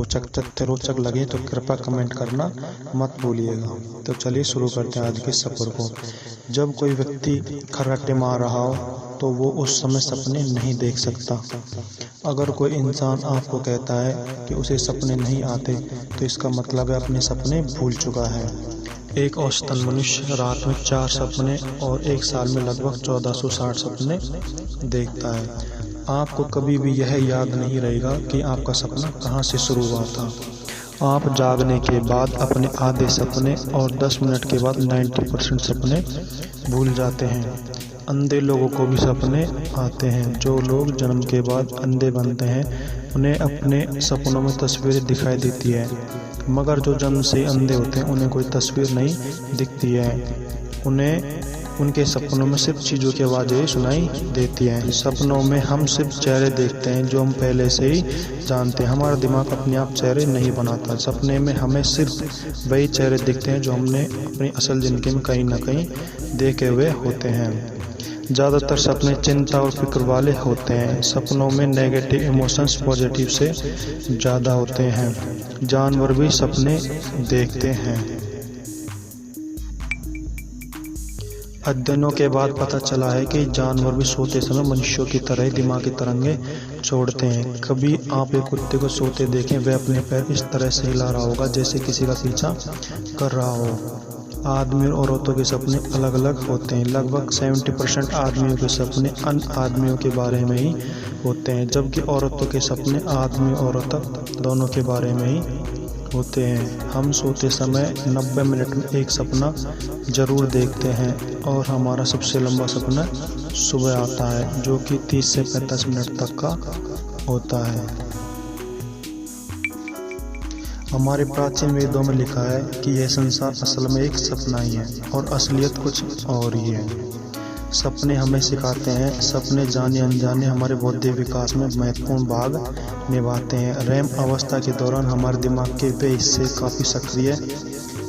रोचक लगे तो कृपया कमेंट करना मत भूलिएगा। तो चलिए शुरू करते हैं आज के सफ़र को। जब कोई व्यक्ति खर्राटे मार रहा हो तो वो उस समय सपने नहीं देख सकता। अगर कोई इंसान आपको कहता है कि उसे सपने नहीं आते तो इसका मतलब है अपने सपने भूल चुका है। एक औसतन मनुष्य रात में 4 सपने और एक साल में लगभग 1460 सपने देखता है। आपको कभी भी यह याद नहीं रहेगा कि आपका सपना कहाँ से शुरू हुआ था। आप जागने के बाद अपने आधे सपने और 10 मिनट के बाद 90% सपने भूल जाते हैं। अंधे लोगों को भी सपने आते हैं। जो लोग जन्म के बाद अंधे बनते हैं उन्हें अपने सपनों में तस्वीरें दिखाई देती है, मगर जो जन्म से अंधे होते हैं उन्हें कोई तस्वीर नहीं दिखती है। उन्हें उनके सपनों में सिर्फ चीज़ों की आवाज़ें सुनाई देती हैं। सपनों में हम सिर्फ चेहरे देखते हैं जो हम पहले से ही जानते हैं। हमारा दिमाग अपने आप चेहरे नहीं बनाता। सपने में हमें सिर्फ वही चेहरे दिखते हैं जो हमने अपनी असल ज़िंदगी में कहीं ना कहीं देखे हुए होते हैं। ज़्यादातर सपने चिंता और फिक्र वाले होते हैं। सपनों में नेगेटिव इमोशंस पॉजिटिव से ज़्यादा होते हैं। जानवर भी सपने देखते हैं। अध्ययनों के बाद पता चला है कि जानवर भी सोते समय मनुष्यों की तरह दिमागी तरंगें छोड़ते हैं। कभी आप एक कुत्ते को सोते देखें, वह अपने पैर इस तरह से हिला रहा होगा जैसे किसी का पीछा कर रहा हो। आदमी और औरतों के सपने अलग अलग होते हैं। लगभग 70% आदमियों के सपने अन्य आदमियों के बारे में ही होते हैं, जबकि औरतों के सपने आदमी और औरत दोनों के बारे में ही होते हैं। हम सोते समय 90 मिनट में एक सपना जरूर देखते हैं और हमारा सबसे लंबा सपना सुबह आता है जो कि 30 से 35 मिनट तक का होता है। हमारे प्राचीन वेदों में लिखा है कि यह संसार असल में एक सपना ही है और असलियत कुछ और ही है। सपने हमें सिखाते हैं। सपने जाने अनजाने हमारे बौद्धिक विकास में महत्वपूर्ण भाग निभाते हैं। रैम अवस्था के दौरान हमारे दिमाग के वे हिस्से काफ़ी सक्रिय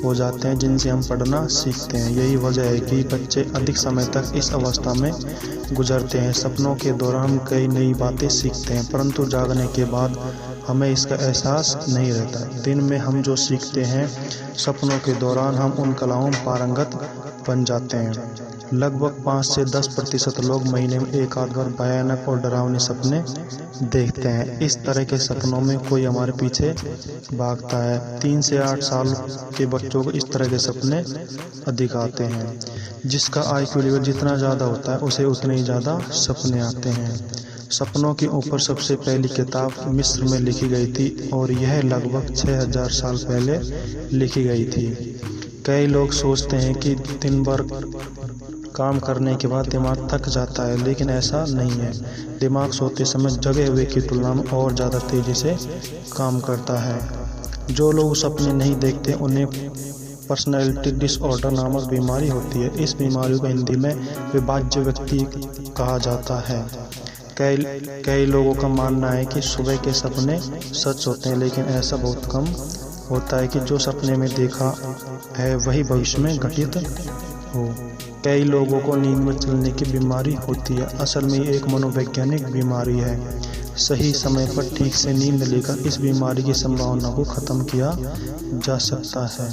हो जाते हैं जिनसे हम पढ़ना सीखते हैं। यही वजह है कि बच्चे अधिक समय तक इस अवस्था में गुजरते हैं। सपनों के दौरान हम कई नई बातें सीखते हैं, परंतु जागने के बाद हमें इसका एहसास नहीं रहता। दिन में हम जो सीखते हैं, सपनों के दौरान हम उन कलाओं में पारंगत बन जाते हैं। लगभग 5 से 10% लोग महीने में एक आध बार भयानक और डरावने सपने देखते हैं। इस तरह के सपनों में कोई हमारे पीछे भागता है। 3 से 8 साल के बच्चों को इस तरह के सपने अधिक आते हैं। जिसका IQ लेवल जितना ज़्यादा होता है उसे उतने ही ज़्यादा सपने आते हैं। सपनों के ऊपर सबसे पहली किताब मिस्र में लिखी गई थी और यह लगभग 6000 साल पहले लिखी गई थी। कई लोग सोचते हैं कि दिन भर काम करने के बाद दिमाग थक जाता है, लेकिन ऐसा नहीं है। दिमाग सोते समय जगे हुए की तुलना में और ज़्यादा तेज़ी से काम करता है। जो लोग सपने नहीं देखते उन्हें पर्सनैलिटी डिसऑर्डर नामक बीमारी होती है। इस बीमारी को हिंदी में विभाज्य व्यक्ति कहा जाता है। कई लोगों का मानना है कि सुबह के सपने सच होते हैं, लेकिन ऐसा बहुत कम होता है कि जो सपने में देखा है वही भविष्य में घटित हो। कई लोगों को नींद में चलने की बीमारी होती है। असल में ये एक मनोवैज्ञानिक बीमारी है। सही समय पर ठीक से नींद लेकर इस बीमारी की संभावना को ख़त्म किया जा सकता है।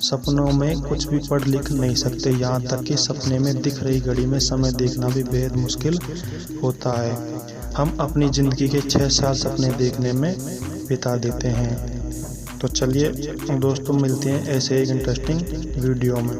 सपनों में कुछ भी पढ़ लिख नहीं सकते, यहाँ तक कि सपने में दिख रही घड़ी में समय देखना भी बेहद मुश्किल होता है। हम अपनी ज़िंदगी के 6 साल सपने देखने में बिता देते हैं। तो चलिए दोस्तों, मिलते हैं ऐसे एक इंटरेस्टिंग वीडियो में।